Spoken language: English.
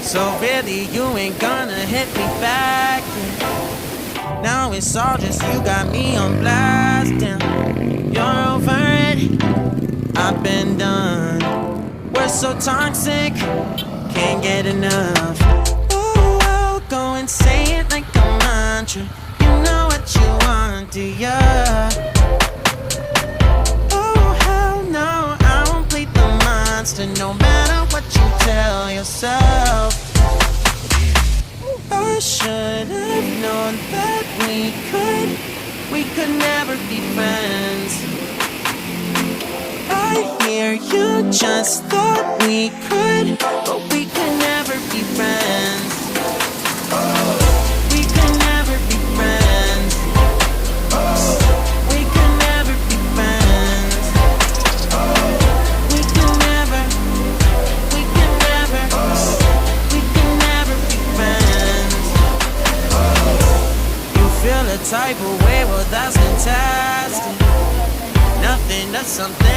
So really you ain't gonna hit me back, yeah. Now it's all just you got me on blast, yeah. You're over it, I've been done. We're so toxic, can't get enough. Ooh, I'll go and say it like a mantra. You know what you want, do ya? Oh hell no, I won't play the monster, no matter what you tell yourself. I should have known that we could never be friends. I hear you just thought we could, but we could never be friends. We could never be friends. We could never be friends. We could never, we could never, we could never be friends. You feel a type of way, well that's fantastic. Nothing, that's something